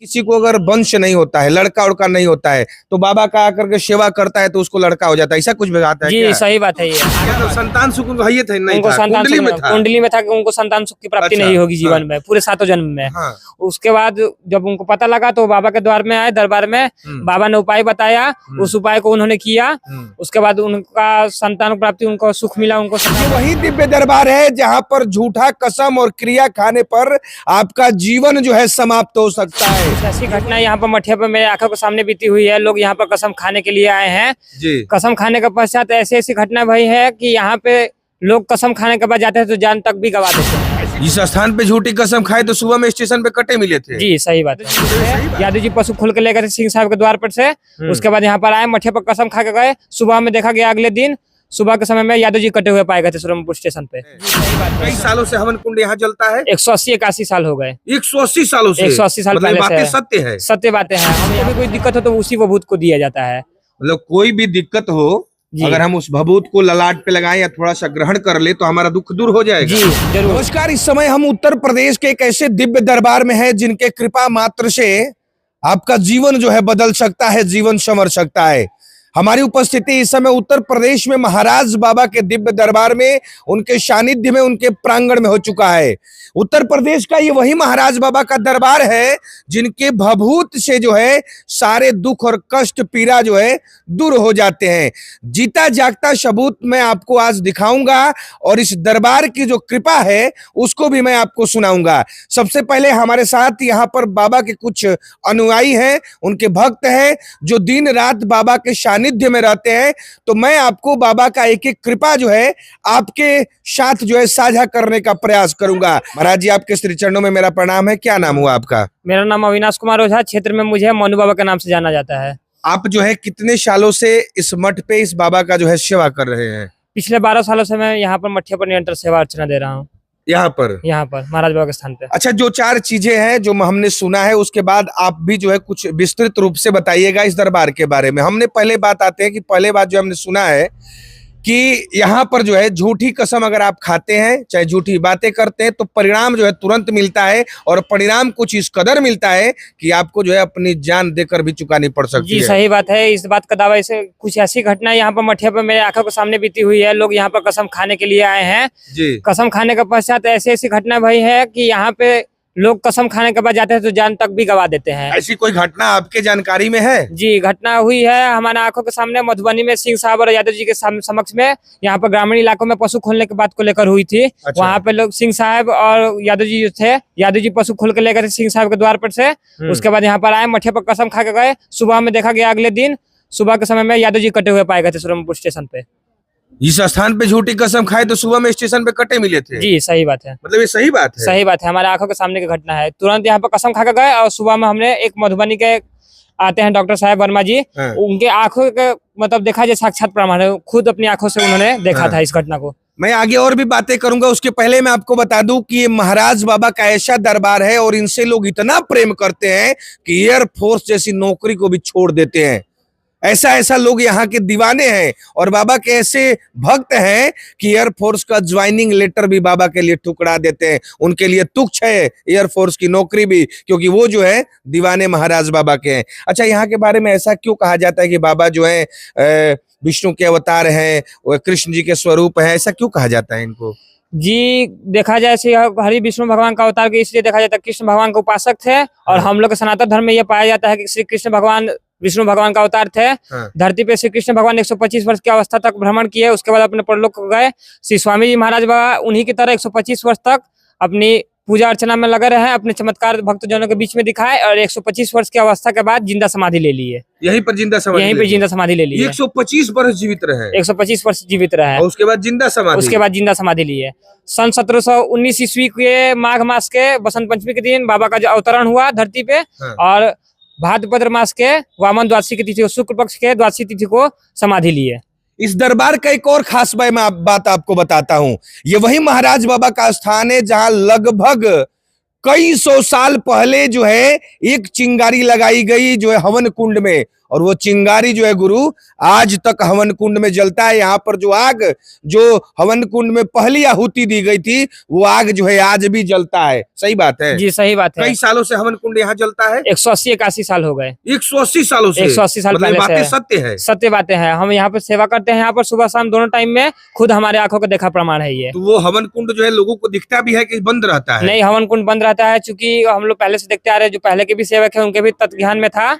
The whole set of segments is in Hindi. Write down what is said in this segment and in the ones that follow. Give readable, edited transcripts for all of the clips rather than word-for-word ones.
किसी को अगर वंश नहीं होता है, लड़का उड़का नहीं होता है, तो बाबा का आकर के सेवा करता है तो उसको लड़का हो जाता है, ऐसा कुछ बताता है जी क्या? सही बात है ये। क्या तो संतान सुख उनको है थे, नहीं उनको था, संतान कुंडली में था। कुंडली में था कि उनको संतान सुख की प्राप्ति अच्छा, नहीं होगी जीवन हाँ। में, पूरे 7 जन्म में। हाँ। उसके बाद जब उनको पता लगा तो बाबा के द्वार में आए, दरबार में। बाबा ने उपाय बताया, उस उपाय को उन्होंने किया। उसके बाद उनका संतान प्राप्ति, उनको सुख मिला। उनको ये वही दिव्य दरबार है जहाँ पर झूठा कसम और क्रिया खाने पर आपका जीवन जो है समाप्त हो सकता है। ऐसी घटना यहाँ पर मठिया पर मेरे आंखों के सामने बीती हुई है। लोग यहाँ पर कसम खाने के लिए आए हैं जी। कसम खाने के पश्चात ऐसी ऐसी घटना भई है कि यहाँ पे लोग कसम खाने के बाद जाते हैं तो जान तक भी गवा देते हैं। इस स्थान पे झूठी कसम खाए तो सुबह में स्टेशन पे कटे मिले थे। जी सही बात है। यादव जी पशु खोल के लेकर थे सिंह साहब के द्वार पर से। उसके बाद यहाँ पर आए, मठिया पर कसम खा के गए। सुबह में देखा गया, अगले दिन सुबह के समय में यादव जी कटे हुए पाए गए थे सुरमपुर स्टेशन पे। कई सालों से हवन कुंड यहाँ जलता है। 180-81 साल हो गए। 180 सालों से। 180 साल मतलब पहले बातें से सत्य है। सत्य बातें हैं। हमें अभी कोई दिक्कत हो तो उसी भभूत को दिया जाता है। मतलब कोई भी दिक्कत हो, अगर हम उस भभूत को ललाट पे लगाएं या थोड़ा सा ग्रहण कर ले तो हमारा दुख दूर हो जाएगा। जी जरूर। नमस्कार, इस समय हम उत्तर प्रदेश के एक ऐसे दिव्य दरबार में हैं जिनके कृपा मात्र से आपका जीवन जो है बदल सकता है, जीवन संवर सकता है। हमारी उपस्थिति इस समय उत्तर प्रदेश में महाराज बाबा के दिव्य दरबार में, उनके सानिध्य में, उनके प्रांगण में हो चुका है। उत्तर प्रदेश का ये वही महाराज बाबा का दरबार है जिनके भभूत से जो है सारे दुख और कष्ट पीड़ा जो है दूर हो जाते हैं। जीता जागता सबूत मैं आपको आज दिखाऊंगा और इस दरबार की जो कृपा है उसको भी मैं आपको सुनाऊंगा। सबसे पहले हमारे साथ यहाँ पर बाबा के कुछ अनुयायी हैं, उनके भक्त हैं जो दिन रात बाबा के सानिध्य में रहते हैं। तो मैं आपको बाबा का एक एक कृपा जो है आपके साथ जो है साझा करने का प्रयास करूंगा। महाराज जी, आपके श्री चरणों में मेरा प्रणाम है। क्या नाम हुआ आपका? मेरा नाम अविनाश कुमार ओझा, क्षेत्र में मुझे मनु बाबा के नाम से जाना जाता है। आप जो है कितने सालों से इस मठ पे इस बाबा का जो है सेवा कर रहे हैं? पिछले 12 सालों से मैं यहाँ पर मठिया पर निरंतर सेवा अर्चना दे रहा हूँ। यहाँ पर महाराज बाबा के स्थान पे। अच्छा, जो 4 चीजें हैं जो हमने सुना है उसके बाद आप भी जो है कुछ विस्तृत रूप से बताइएगा इस दरबार के बारे में। हमने पहले बात आते हैं कि पहले बात जो हमने सुना है कि यहाँ पर जो है झूठी कसम अगर आप खाते हैं, चाहे झूठी बातें करते हैं, तो परिणाम जो है तुरंत मिलता है और परिणाम कुछ इस कदर मिलता है कि आपको जो है अपनी जान देकर भी चुकानी पड़ सकती है। जी सही बात है। इस बात का दावा, इसे कुछ ऐसी घटना यहाँ पर मठिया पर मेरे आंखों के सामने बीती हुई है। लोग यहाँ पर कसम खाने के लिए आए हैं जी। कसम खाने के पश्चात ऐसी ऐसी घटना भई है कि यहाँ पे लोग कसम खाने के बाद जाते हैं तो जान तक भी गवा देते हैं। ऐसी कोई घटना आपके जानकारी में है? जी घटना हुई है हमारे आंखों के सामने। मधुबनी में सिंह साहब और यादव जी के समक्ष में, यहाँ पर ग्रामीण इलाकों में पशु खोलने की बात को लेकर हुई थी। अच्छा। वहाँ पे लोग सिंह साहब और यादव जी जो थे, यादव जी पशु खोल के लेकर थे सिंह साहब के द्वार पर से। उसके बाद यहाँ पर आए, मठिया पर कसम खा के गए। सुबह में देखा गया, अगले दिन सुबह के समय में यादव जी कटे हुए पाए गए थे सुरमपुर स्टेशन पे। इस स्थान पे झूठी कसम खाए तो सुबह में स्टेशन पे कटे मिले थे। जी सही बात है। मतलब ये सही बात है? सही बात है, हमारे आंखों के सामने की घटना है। तुरंत यहाँ पर कसम खा के गए और सुबह में हमने एक मधुबनी के आते हैं डॉक्टर साहब वर्मा जी, उनके आंखों के मतलब देखा जाए साक्षात प्रमाण है, खुद अपनी आंखों से उन्होंने देखा था इस घटना को। मैं आगे और भी बातें करूंगा, उसके पहले मैं आपको बता दूं कि ये महाराज बाबा का ऐसा दरबार है और इनसे लोग इतना प्रेम करते हैं कि एयरफोर्स जैसी नौकरी को भी छोड़ देते हैं। ऐसा लोग यहाँ के दीवाने हैं और बाबा के ऐसे भक्त हैं कि एयरफोर्स का ज्वाइनिंग लेटर भी बाबा के लिए ठुकरा देते हैं। उनके लिए तुच्छ है एयरफोर्स की नौकरी भी, क्योंकि वो जो है दीवाने महाराज बाबा के हैं। अच्छा, यहाँ के बारे में ऐसा क्यों कहा जाता है कि बाबा जो है विष्णु के अवतार हैं, वो कृष्ण जी के स्वरूप है, ऐसा क्यों कहा जाता है इनको? जी देखा जाए हरि विष्णु भगवान का अवतार के इसलिए देखा जाता है, कृष्ण भगवान के उपासक थे और हम लोग के सनातन धर्म में यह पाया जाता है कि श्री कृष्ण भगवान विष्णु भगवान का अवतार थे। धरती पे श्री कृष्ण भगवान 125 वर्ष की अवस्था तक भ्रमण किए, उसके बाद अपने परलोक को गए। श्री स्वामी जी महाराज बाबा उन्हीं की तरह 125 वर्ष तक अपनी पूजा अर्चना में लगे रहे, अपने चमत्कार भक्तजनों के बीच में दिखाए और 125 वर्ष की अवस्था के बाद जिंदा समाधि ले ली है। यहीं पर जिंदा समाधि ले ली है। 125 वर्ष जीवित रहे। 125 वर्ष जीवित रहे। उसके बाद जिंदा समाधि ली है। सन 1719 ईस्वी के माघ मास के बसंत पंचमी के दिन बाबा का जो अवतरण हुआ धरती पे और भाद्रपद मास के वामन द्वादशी की तिथि, शुक्ल पक्ष के द्वादशी तिथि को समाधि ली है। इस दरबार का एक और खास बात आपको बताता हूं। ये वही महाराज बाबा का स्थान है जहां लगभग कई 100 साल पहले जो है एक चिंगारी लगाई गई जो है हवन कुंड में, और वो चिंगारी जो है गुरु आज तक हवन कुंड में जलता है। यहाँ पर जो आग जो हवन कुंड में पहली आहुति दी गई थी वो आग जो है आज भी जलता है। सही बात है? जी सही बात है। कई सालों से हवन कुंड यहाँ जलता है। 180-81 साल हो गए। 180 सालों से? 180 साल मतलब पहले बातें से सत्य है। सत्य बातें हैं। हम यहाँ पर सेवा करते हैं, यहाँ पर सुबह शाम दोनों टाइम में, खुद हमारे आंखों का देखा प्रमाण है ये। तो वो हवन कुंड जो है लोगों को दिखता भी है कि बंद रहता है? नहीं, हवन कुंड बंद रहता है, चूंकि हम लोग पहले से देखते आ रहे हैं। जो पहले के भी सेवक है उनके भी तत्व ध्यान में था,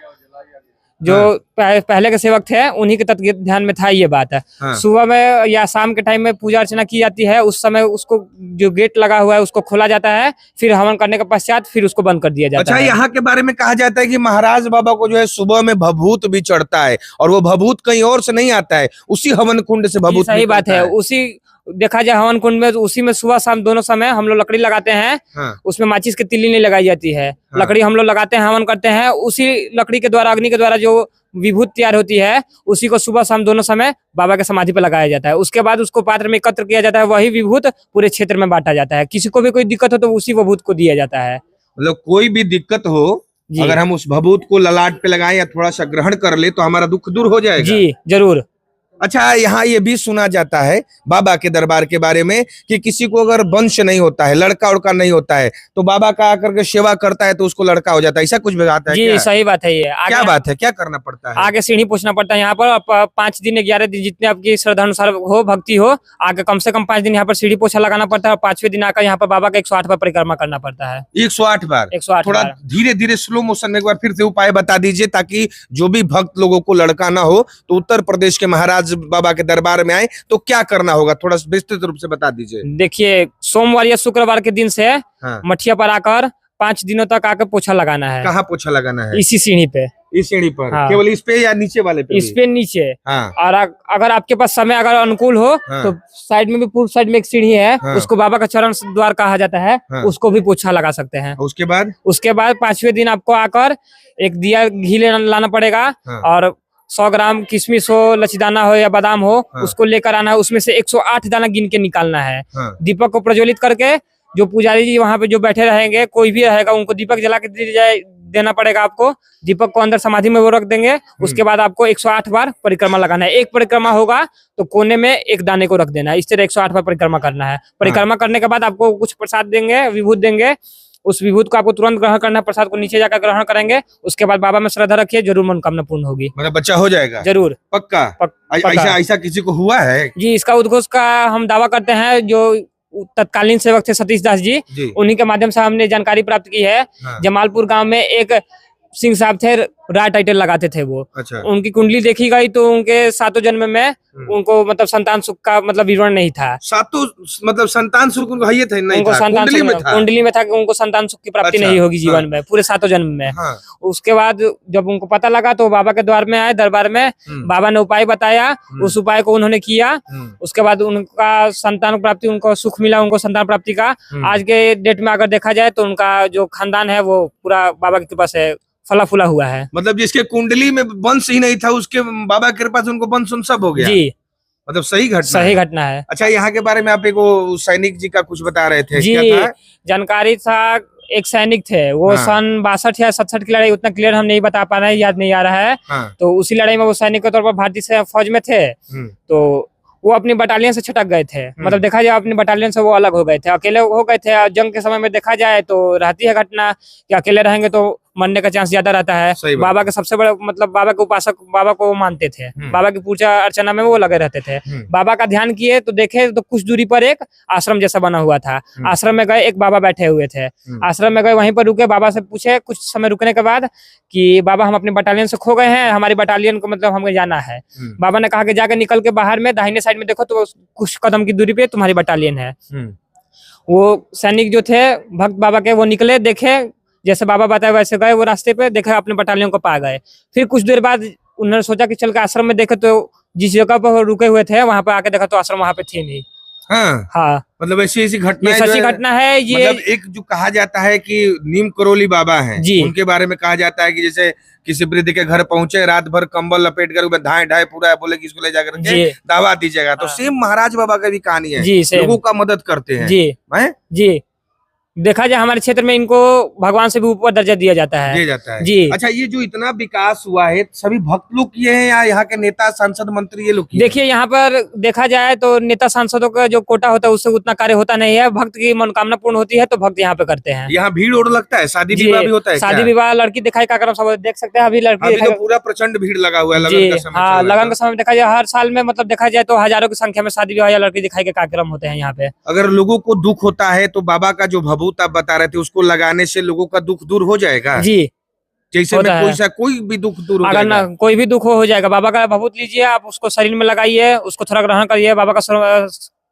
जो पहले के सेवक थे उन्हीं के तत्व ध्यान में था ये बात है। सुबह में या शाम के टाइम में पूजा अर्चना की जाती है, उस समय उसको जो गेट लगा हुआ है उसको खोला जाता है, फिर हवन करने के पश्चात फिर उसको बंद कर दिया जाता है। अच्छा, यहाँ के बारे में कहा जाता है कि महाराज बाबा को जो है सुबह में भभूत भी चढ़ता है और वो भभूत कहीं और से नहीं आता है, उसी हवन कुंड से भभूत। सही बात है। उसी देखा जाए हवन कुंड में, उसी में सुबह शाम दोनों समय हम लोग लकड़ी लगाते हैं। उसमें माचिस की तिल्ली नहीं लगाई जाती है। लकड़ी हम लोग लगाते हैं, हवन करते हैं, उसी लकड़ी के द्वारा, अग्नि के द्वारा जो विभूत तैयार होती है उसी को सुबह शाम दोनों समय बाबा के समाधि पर लगाया जाता है। उसके बाद उसको पात्र में एकत्र किया जाता है, वही विभूत पूरे क्षेत्र में बांटा जाता है। किसी को भी कोई दिक्कत हो तो उसी विभूत को दिया जाता है। मतलब कोई भी दिक्कत हो, अगर हम उस भभूत को ललाट पे लगाएं या थोड़ा सा ग्रहण कर ले तो हमारा दुख दूर हो जाएगा। जी जरूर। अच्छा, यहाँ ये भी सुना जाता है बाबा के दरबार के बारे में कि किसी को अगर वंश नहीं होता है, लड़का उड़का नहीं होता है, तो बाबा का आकर के सेवा करता है तो उसको लड़का हो जाता है। ऐसा कुछ भी आता है? जी सही बात है। ये क्या बात है? क्या करना पड़ता है? आगे सीढ़ी पूछना पड़ता है। यहाँ पर 5 दिन 11 दिन जितने आपकी श्रद्धा अनुसार हो, भक्ति हो, आगे कम से कम 5 दिन यहाँ पर सीढ़ी पोछा लगाना पड़ता है। और 5वें दिन आकर यहाँ पर बाबा का 108 बार परिक्रमा करना पड़ता है। 108 बार? 108 थोड़ा धीरे धीरे स्लो मोशन में एक बार फिर से उपाय बता दीजिए, ताकि जो भी भक्त लोगों को लड़का ना हो तो उत्तर प्रदेश के महाराज बाबा के दरबार में आए तो क्या करना होगा, थोड़ा विस्तृत रूप से बता दीजिए। देखिए, सोमवार या शुक्रवार के दिन से मठिया पर आकर 5 दिनों तक आकर पोछा लगाना है। कहाँ पोछा लगाना है? इसी सीढ़ी पे। इस सीढ़ी पर? केवल इस पे या नीचे वाले पे? इस पे नीचे। और अगर आपके पास समय अगर अनुकूल हो तो साइड में भी, पूर्व साइड में एक सीढ़ी है, उसको बाबा का चरण द्वार कहा जाता है, उसको भी पोछा लगा सकते हैं। उसके बाद 5वें दिन आपको आकर एक दिया घी लाना पड़ेगा और 100 ग्राम किशमिश हो, लचीदाना हो या बादाम हो, उसको लेकर आना है। उसमें से 108 दाना गिन के निकालना है। दीपक को प्रज्वलित करके जो पुजारी जी वहाँ पे जो बैठे रहेंगे, कोई भी रहेगा, उनको दीपक जला के देना पड़ेगा आपको। दीपक को अंदर समाधि में वो रख देंगे। उसके बाद आपको 108 बार परिक्रमा लगाना है। एक परिक्रमा होगा तो कोने में एक दाने को रख देना है। इस तरह 108 बार परिक्रमा करना है। परिक्रमा करने के बाद आपको कुछ प्रसाद देंगे, विभूत देंगे। उस विभूत को आपको तुरंत ग्रहण करना है। प्रसाद को नीचे जाकर ग्रहण करेंगे। उसके बाद बाबा में श्रद्धा रखिए, जरूर मनोकामना पूर्ण होगी। मतलब बच्चा हो जाएगा? जरूर, पक्का? ऐसा किसी को हुआ है? जी, इसका उद्घोष का हम दावा करते हैं। जो तत्कालीन सेवक थे सतीश दास जी, उन्हीं के माध्यम से हमने जानकारी प्राप्त की है। जमालपुर गांव में एक सिंह साहब थे, राय टाइटल लगाते थे वो। अच्छा। उनकी कुंडली देखी गई तो उनके 7 जन्म में उनको मतलब संतान सुख का मतलब विवरण नहीं था। 7 मतलब संतान सुख उनको नहीं था? उनको कुंडली में था कि उनको संतान सुख की प्राप्ति नहीं होगी जीवन में, पूरे 7 जन्म में। उसके बाद जब उनको पता लगा तो बाबा के द्वार में आए, दरबार में। बाबा ने उपाय बताया, उस उपाय को उन्होंने किया। उसके बाद उनका संतान प्राप्ति, उनको सुख मिला, उनको संतान प्राप्ति का। आज के डेट में अगर देखा जाए तो उनका जो खानदान है वो पूरा बाबा की कृपा से फला फूला हुआ है। मतलब जिसके कुंडली में वंश ही नहीं था, उसके बाबा के कृपा से उनको वंश सब हो गया। जी, मतलब सही घटना है। अच्छा, यहाँ के बारे में आप एक सैनिक जी का कुछ बता रहे थे? जी, क्या था? जानकारी था, एक सैनिक थे वो सन 62 या 67 की लड़ाई, उतना क्लियर हम नहीं बता पा रहे हैं, याद नहीं आ रहा है। तो उसी लड़ाई में वो सैनिक के तौर पर भारतीय फौज में थे। तो वो अपनी बटालियन से छटक गए थे। मतलब देखा जाए अपनी बटालियन से वो अलग हो गए थे, अकेले हो गए थे। जंग के समय में देखा जाए तो रहती है घटना कि अकेले रहेंगे तो मरने का चांस ज्यादा रहता है। बाबा के सबसे बड़ा मतलब बाबा के उपासक, बाबा को मानते थे, बाबा की पूजा अर्चना में वो लगे रहते थे। बाबा का ध्यान किए तो देखे तो कुछ दूरी पर एक आश्रम जैसा बना हुआ था। आश्रम में गए, एक बाबा बैठे हुए थे। आश्रम में गए, वहीं पर रुके, बाबा से पूछे कुछ समय रुकने के बाद कि बाबा हम अपने बटालियन से खो गए हैं, हमारी बटालियन को मतलब हमें जाना है। बाबा ने कहा कि जाकर निकल के बाहर में दाहिने साइड में देखो तो कुछ कदम की दूरी पे तुम्हारी बटालियन है। वो सैनिक जो थे भक्त बाबा के, वो निकले, देखे जैसे बाबा बताए वैसे गए, वो रास्ते पे देखे अपने बटालियन को पा गए। फिर कुछ देर बाद उन्होंने सोचा कि चल के आश्रम में देखे तो जिस जगह पर रुके हुए थे वहां पर आके देखा तो आश्रम वहां पे थी नहीं। हाँ, मतलब ऐसी घटना, सच्ची घटना है ये। मतलब एक जो कहा जाता है कि नीम करोली बाबा हैं, उनके बारे में कहा जाता है कि जैसे किसी वृद्ध के घर पहुंचे, रात भर कंबल लपेट कर धाए ढाए पूरा बोले कि इसको ले जाकर के दवा दीजिएगा। तो सेम महाराज बाबा का भी कहानी है, लोगों का मदद करते हैं। जी देखा जाए हमारे क्षेत्र में इनको भगवान से भी ऊपर दर्जा दिया जाता है। दिया जाता है जी। अच्छा, ये जो इतना विकास हुआ है सभी भक्त लोग किए हैं या यहाँ के नेता सांसद मंत्री ये लोग किए हैं? देखिए यहाँ पर देखा जाए तो नेता सांसदों का जो कोटा होता है उससे उतना कार्य होता नहीं है। भक्त की मनोकामना पूर्ण होती है तो भक्त यहाँ पे करते हैं। यहाँ भीड़ उड़ लगता है, शादी जी, विवाह भी होता है शादी क्या? विवाह, लड़की दिखाई का क्रम सब देख सकते हैं। अभी लड़की अभी तो पूरा प्रचंड भीड़ लगा हुआ है, लगन जी का समय हाँ, चल रहा है लगन का समय देखा जाए हर साल में मतलब देखा जाए तो हजारों की संख्या में शादी विवाह या लड़की दिखाई के कार्यक्रम होते हैं यहाँ पे। अगर लोगों को दुख होता है तो बाबा का जो भभूत आप बता रहे थे उसको लगाने से लोगों का दुख दूर हो जाएगा। जी जैसे होता में है। कोई भी दुख दूर हो अगर ना जाएगा। कोई भी दुख हो जाएगा, बाबा का भभूत लीजिए आप, उसको शरीर में लगाइए, उसको थोड़ा ग्रहण करिए, बाबा का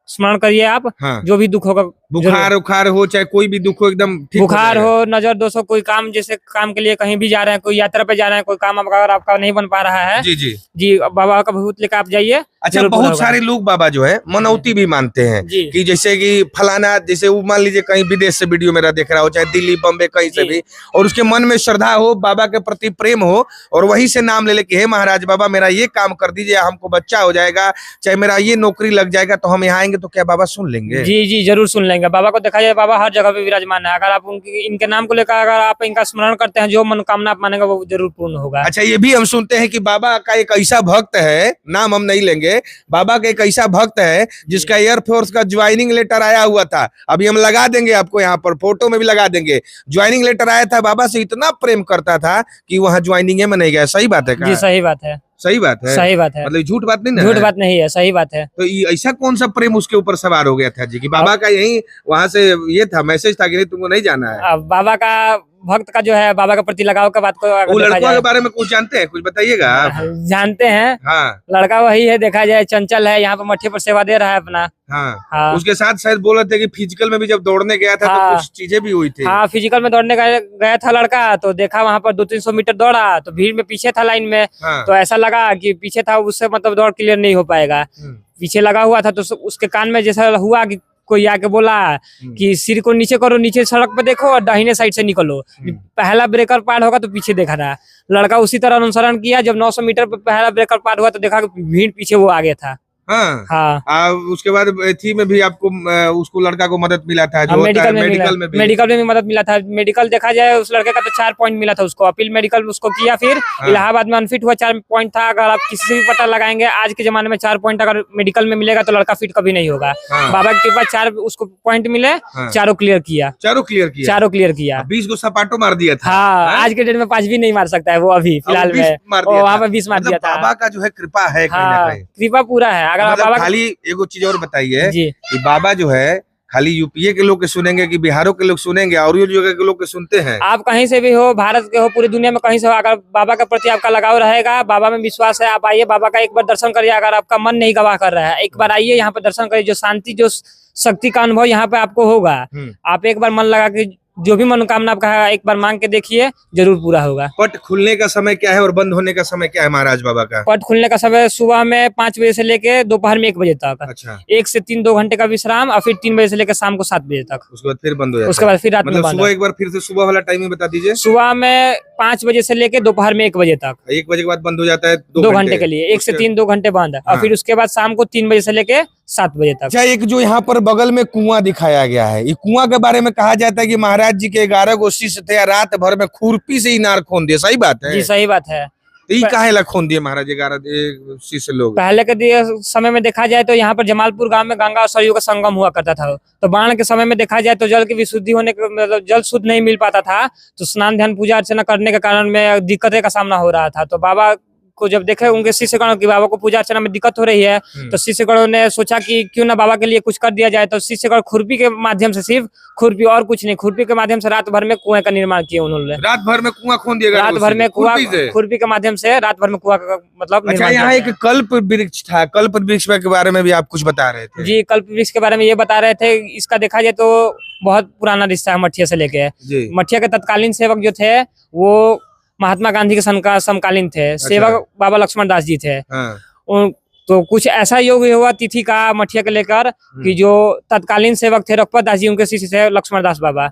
स्मरण करिए आप, हाँ। जो भी दुख होगा, बुखार उखार हो चाहे कोई भी दुख हो एकदम ठीक बुखार जाएगा। हो, नजर दोष हो, कोई काम जैसे काम के लिए कहीं भी जा रहे हैं, कोई यात्रा पे जा रहे हैं, कोई काम अगर आपका नहीं बन पा रहा है जी जी जी, बाबा का भभूत लेकर आप जाइए। अच्छा, जरूर पूरा बहुत होगा। सारे लोग बाबा जो है मनौती भी मानते हैं जी। कि जैसे कि फलाना, जैसे वो मान लीजिए कहीं विदेश से वीडियो मेरा देख रहा हो, चाहे दिल्ली बम्बे कहीं से जी। भी, और उसके मन में श्रद्धा हो, बाबा के प्रति प्रेम हो, और वहीं से नाम ले ले कि हे महाराज बाबा मेरा ये काम कर दीजिए, हमको बच्चा हो जाएगा, चाहे मेरा ये नौकरी लग जाएगा, तो हम यहाँ आएंगे तो क्या बाबा सुन लेंगे? जी जी जरूर सुन लेंगे। बाबा को देखा जाए बाबा हर जगह पे विराजमान है। अगर आप उनकी इनके नाम को लेकर अगर आप इनका स्मरण करते हैं, जो मनोकामना आप मानेंगे वो जरूर पूर्ण होगा। अच्छा, ये भी हम सुनते हैं कि बाबा का एक ऐसा भक्त है, नाम हम नहीं लेंगे, बाबा का एक ऐसा भक्त है जिसका एयरफोर्स का ज्वाइनिंग लेटर आया हुआ था। अभी हम लगा देंगे आपको यहाँ पर, फोटो में भी लगा देंगे। ज्वाइनिंग लेटर आया था, बाबा से इतना प्रेम करता था कि वहाँ ज्वाइनिंग में नहीं गया। सही बात है जी क्या? सही बात है। सही बात है, सही बात है, मतलब झूठ बात नहीं ना झूठ है? बात नहीं है, सही बात है। तो ये ऐसा कौन सा प्रेम उसके ऊपर सवार हो गया था जी कि बाबा का यही वहां से ये था, मैसेज था कि नहीं तुमको नहीं जाना है? अब बाबा का भक्त का जो है बाबा के प्रति लगाव का बात को अगर वो देखा लड़कों जाए, के बारे में कुछ जानते हैं, कुछ बताइएगा आप? जानते हैं। हाँ लड़का वही है, देखा जाए चंचल है, यहाँ पे मठ्ठे पर सेवा दे रहा है अपना। हाँ हाँ उसके साथ शायद बोल रहे थे कि फिजिकल में भी जब दौड़ने गया था तो हाँ। कुछ चीजें भी हुई थी। हाँ, फिजिकल में दौड़ने गया था लड़का, तो देखा वहाँ पर 200-300 मीटर दौड़ा तो भीड़ में पीछे था लाइन में, हाँ। तो ऐसा लगा कि पीछे था उससे मतलब दौड़ क्लियर नहीं हो पाएगा। पीछे लगा हुआ था तो उसके कान में जैसा हुआ कि कोई आके बोला कि सिर को नीचे करो, नीचे सड़क पे देखो और दाहिने साइड से निकलो, पहला ब्रेकर पार होगा तो पीछे देखा था। लड़का उसी तरह अनुसरण किया, जब 900 मीटर पे पहला ब्रेकर पार हुआ तो देखा कि भीड़ पीछे वो आगे था। हाँ हाँ उसके बाद थी में भी आपको उसको लड़का को मदद मिला था, जो होता है मेडिकल में भी। मेडिकल में भी मदद मिला था। मेडिकल देखा जाए उस लड़के का तो 4 पॉइंट मिला था उसको, अपील मेडिकल उसको किया, फिर इलाहाबाद में अनफिट हुआ, 4 पॉइंट था। अगर आप किसी से भी पता लगाएंगे आज के जमाने में 4 पॉइंट अगर मेडिकल में मिलेगा तो लड़का फिट कभी नहीं होगा। बाबा के कृपा 4 उसको पॉइंट मिले, चारों क्लियर किया, चारों क्लियर किया 20 को सपाटो मार दिया था। हाँ, आज के डेट में 5 भी नहीं मार सकता है वो, अभी फिलहाल में वहाँ पे 20 मार दिया था। बाबा का जो है कृपा है कहीं ना हाँ, कहीं, कृपा पूरा है। अगर आप बाबा खाली एगो चीज और बताइए जी कि बाबा जो है खाली यूपीए के लोग के सुनेंगे कि बिहारों के लोग सुनेंगे और ये जगह के लोग के सुनते हैं? आप कहीं से भी हो, भारत के हो, पूरी दुनिया में कहीं से हो, अगर बाबा के प्रति आपका लगाव रहेगा, बाबा में विश्वास है, आप आइए, बाबा का एक बार दर्शन करिए। अगर आपका मन नहीं गवाह कर रहा है, एक बार आइए यहाँ पे दर्शन करिए, जो शांति, जो शक्ति का अनुभव यहाँ पे आपको होगा। आप एक बार मन लगा के जो भी मनोकामना आपका है एक बार मांग के देखिए, जरूर पूरा होगा। पट खुलने का समय क्या है और बंद होने का समय क्या है महाराज बाबा का? पट खुलने का समय सुबह में 5 बजे से लेके दोपहर में 1 बजे तक। अच्छा, 1 से 3 2 घंटे का विश्राम, और फिर 3 बजे से लेकर शाम को 7 बजे तक। उसके बाद फिर बंद हो जाता है? उसके बाद फिर रात में मतलब बंद सुबह है। एक बार फिर से सुबह वाला टाइमिंग बता दीजिए। सुबह में 5 बजे से लेके दोपहर में 1 बजे तक, 1 बजे के बाद बंद हो जाता है 2 घंटे के लिए। 1 से 3 2 घंटे बंद, और फिर उसके बाद शाम को 3 बजे से लेके 7 बजे तक। अच्छा, एक जो यहाँ पर बगल में कुआं दिखाया गया है, ये कुआं के बारे में कहा जाता है कि महाराज जी के 11 गो शिष्य थे, रात भर में खुरपी से इनार खोन दिए। सही बात है? जी सही बात है। तो ये काहे ला खोन दिए महाराज 11 शिष्य लोग? पहले के समय में देखा जाए तो यहाँ पर जमालपुर गांव में गंगा और सरयू का संगम हुआ करता था, तो बाढ़ के समय में देखा जाए तो जल की विशुद्धि होने के मतलब जल शुद्ध नहीं मिल पाता था, तो स्नान ध्यान पूजा अर्चना करने के कारण में दिक्कतें का सामना हो रहा था। तो बाबा को जब देखे उनके शिष्यगणों की बाबा को पूजा अर्चना में दिक्कत हो रही है, तो शिष्यगणों ने सोचा कि क्यों ना बाबा के लिए कुछ कर दिया जाए। तो शिष्यगण खुरपी के माध्यम से, सिर्फ खुरपी और कुछ नहीं, खुरपी के माध्यम से रात भर में कुएं का निर्माण किया उन्होंने। रात भर में कुआं खोन दिया? रात भर में कुआं, खुरपी के माध्यम से रात भर में कुआं का मतलब। अच्छा, यहाँ एक कल्प वृक्ष था, कल्प वृक्ष के बारे में भी आप कुछ बता रहे थे? जी, कल्प वृक्ष के बारे में ये बता रहे थे, इसका देखा जाए तो बहुत पुराना रिश्ता है मठिया से लेके। मठिया के तत्कालीन सेवक जो थे वो महात्मा गांधी के समकालीन थे। सेवक बाबा लक्ष्मण दास जी थे। तो कुछ ऐसा योग हुआ तिथि का मठिया के लेकर कि जो तत्कालीन सेवक थे रघुपत दास जी, उनके शिष्य थे लक्ष्मण दास बाबा।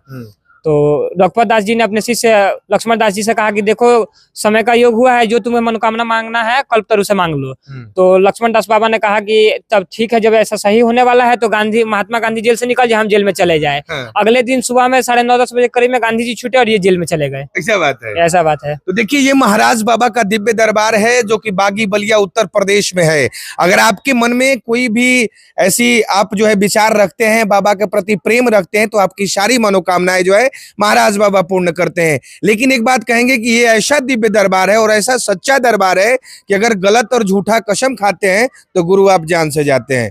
तो रघुपत दास जी ने अपने शिष्य लक्ष्मण दास जी से कहा कि देखो समय का योग हुआ है, जो तुम्हें मनोकामना मांगना है कल्पतरु से मांग लो। तो लक्ष्मण दास बाबा ने कहा कि तब ठीक है, जब ऐसा सही होने वाला है तो महात्मा गांधी जेल से निकल जाए, हम जेल में चले जाए। अगले दिन सुबह में 9:30-10 बजे करीब में गांधी जी छूटे और ये जेल में चले गए। ऐसा बात है। ऐसा बात है। तो देखिए, ये महाराज बाबा का दिव्य दरबार है जो कि बागी बलिया उत्तर प्रदेश में है। अगर आपके मन में कोई भी ऐसी आप जो है विचार रखते हैं, बाबा के प्रति प्रेम रखते हैं, तो आपकी सारी मनोकामनाएं जो है महाराज बाबा पूर्ण करते हैं। लेकिन एक बात कहेंगे कि ये ऐसा दिव्य दरबार है और ऐसा सच्चा दरबार है कि अगर गलत और झूठा कसम खाते हैं तो गुरु आप जान से जाते हैं।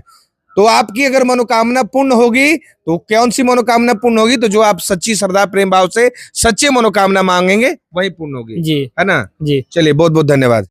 तो आपकी अगर मनोकामना पूर्ण होगी तो कौन सी मनोकामना पूर्ण होगी? तो जो आप सच्ची श्रद्धा प्रेम भाव से सच्चे मनोकामना मांगेंगे वही पूर्ण होगी, जी है ना? जी। चलिए, बहुत बहुत धन्यवाद।